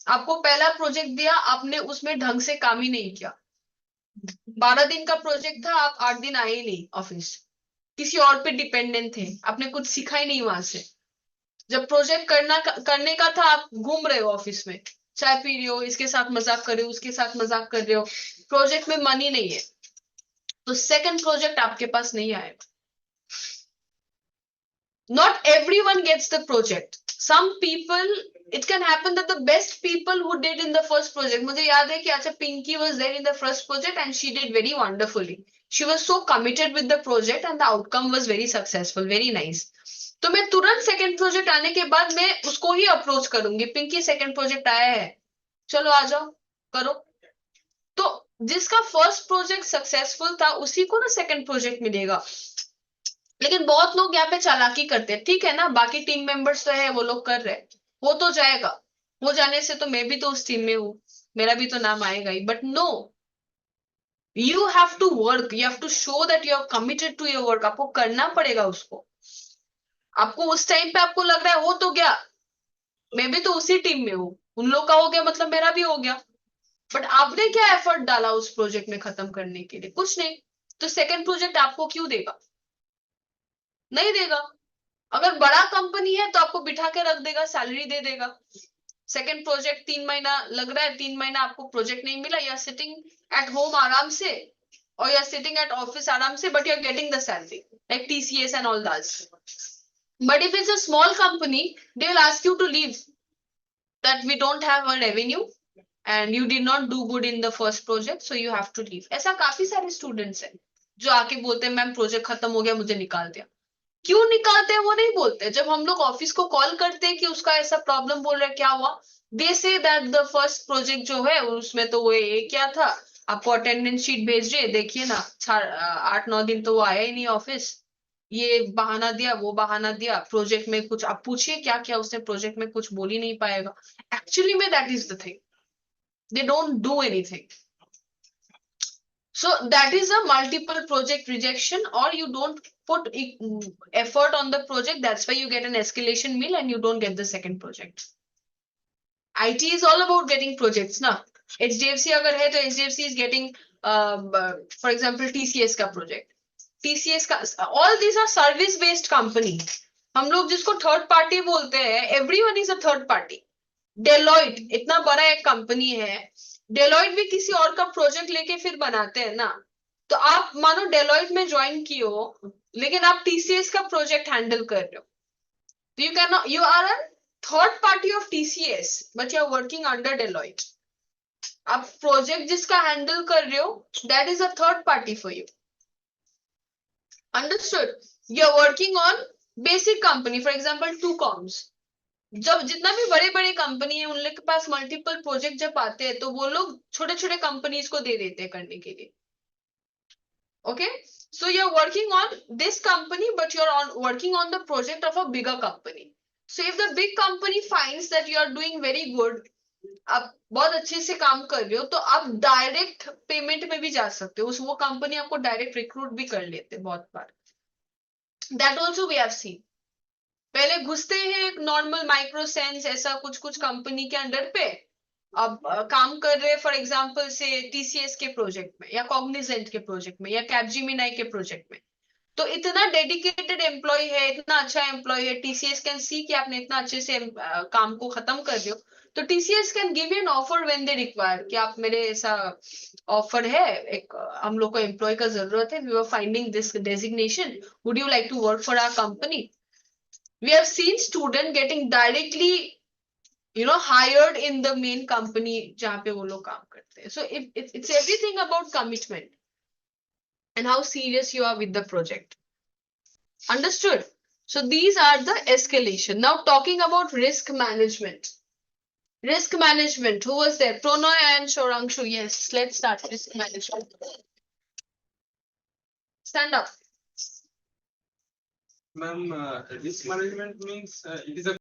आपको पहला प्रोजेक्ट दिया, आपने उसमें ढंग से काम ही नहीं किया। 12 दिन का प्रोजेक्ट था, आप 8 दिन आए ही नहीं ऑफिस, किसी और पे डिपेंडेंट थे, आपने कुछ सीखा ही नहीं वहां से। जब प्रोजेक्ट करने का था, आप घूम रहे हो ऑफिस में, चाय पी रहे हो, इसके साथ मजाक कर रहे हो, उसके साथ मजाक कर रहे हो, प्रोजेक्ट में मन ही नहीं है, तो सेकंड प्रोजेक्ट आपके पास नहीं आएगा। Not everyone gets the project. Some people, it can happen that the best people who did in the first project, मुझे याद है कि अच्छा Pinky was there in the first project and she did very wonderfully. She was so committed with the project and the outcome was very successful, very nice. तो मैं तुरंत second project आने के बाद मैं उसको ही अप्रोच करूंगी, पिंकी सेकंड प्रोजेक्ट आया है, चलो आ जाओ करो। तो जिसका फर्स्ट प्रोजेक्ट सक्सेसफुल था उसी को ना सेकंड प्रोजेक्ट मिलेगा। लेकिन बहुत लोग यहाँ पे चालाकी करते हैं, ठीक है ना, बाकी टीम मेंबर्स तो है, वो लोग कर रहे हैं, हो तो जाएगा, हो जाने से तो मैं भी तो उस टीम में हूँ, मेरा भी तो नाम आएगा ही, but no, you have to work, you have to show that you are committed to your work, आपको करना पड़ेगा उसको। आपको उस टाइम पे आपको लग रहा है हो तो गया, मैं भी तो उसी टीम में हूँ, उन लोग का हो गया मतलब मेरा भी हो गया, बट आपने क्या एफर्ट डाला उस प्रोजेक्ट में खत्म करने के लिए? कुछ नहीं। तो सेकंड प्रोजेक्ट आपको क्यों देगा? नहीं देगा। अगर बड़ा कंपनी है तो आपको बिठा के रख देगा, सैलरी दे देगा। सेकंड प्रोजेक्ट 3 महीना लग रहा है, 3 महीना आपको प्रोजेक्ट नहीं मिला, या सिटिंग एट होम आराम से, और या सिटिंग एट ऑफिस आराम से, but you are getting the salary like TCS and all that. But if it's a small company, they will ask you to leave, that we don't have a revenue and you did not do good in the first project, so you have to leave. ऐसा काफी सारे students हैं जो आके बोलते हैं ma'am project खत्म हो गया, मुझे निकाल दिया। क्यों निकालते हैं वो नहीं बोलते, जब हम लोग ऑफिस को कॉल करते हैं कि उसका ऐसा प्रॉब्लम बोल रहा है क्या हुआ, दे say that the first project जो है उसमें तो वो ये क्या था, आपको अटेंडेंस शीट भेज रहे देखिए ना, 8-9 दिन तो वो आया ही नहीं ऑफिस, ये बहाना दिया वो बहाना दिया, प्रोजेक्ट में कुछ आप पूछिए क्या क्या उसने प्रोजेक्ट में कुछ बोल ही नहीं पाएगा। एक्चुअली में that is the thing, they don't do anything. So that is a multiple project rejection, or you don't put effort on the project. That's why you get an escalation mail and you don't get the second project. IT is all about getting projects, na? HDFC अगर है तो HDFC is getting, for example, TCS का project. TCS का, all these are service based company. हम लोग जिसको third party बोलते हैं, everyone is a third party. Deloitte इतना बड़ा एक कंपनी है, डेलॉइट भी किसी और का प्रोजेक्ट लेके फिर बनाते हैं ना। तो आप मानो डेलॉइट में ज्वाइन किए हो, लेकिन आप टीसीएस का प्रोजेक्ट हैंडल कर रहे हो, तो you can, you are a third party of TCS but you are working under Deloitte. आप प्रोजेक्ट जिसका हैंडल कर रहे हो, that is a third party for you. Understood? You are working on basic company, for example two coms. जब जितना भी बड़े बड़े कंपनी है उन लोग के पास मल्टीपल प्रोजेक्ट जब आते हैं तो वो लोग छोटे छोटे कंपनीज को दे देते हैं करने के लिए। Okay, so you're working on this company but you're working on the project of a bigger company. So if the big company finds that you are doing very good, आप बहुत अच्छे से काम कर रहे हो, तो आप डायरेक्ट पेमेंट में भी जा सकते हो, उस वो कंपनी आपको डायरेक्ट रिक्रूट भी कर लेते हैं बहुत बार। That also we have seen. पहले घुसते हैं एक नॉर्मल माइक्रोसेंस ऐसा कुछ कुछ कंपनी के अंडर पे, अब काम कर रहे हैं फॉर एग्जांपल से टीसीएस के प्रोजेक्ट में या कॉग्निजेंट के प्रोजेक्ट में या कैपजेमिनी के प्रोजेक्ट में, तो इतना डेडिकेटेड एम्प्लॉय है, इतना अच्छा एम्प्लॉय है, टीसीएस कैन सी कि आपने इतना अच्छे से काम को खत्म कर रहे हो, तो TCS can give you an offer when they require कि आप मेरे ऐसा ऑफर है, एक हम लोग को एम्प्लॉय का जरूरत है, we are finding this designation, would you like to work for our company. We have seen student getting directly, hired in the main company जहाँ पे वो लोग काम करते हैं। So it's everything about commitment and how serious you are with the project. Understood? So these are the escalation. Now talking about risk management. Risk management. Who was there? Pronoy and Shorangshu. Yes, let's start risk management. Stand up. Ma'am, risk management means it is a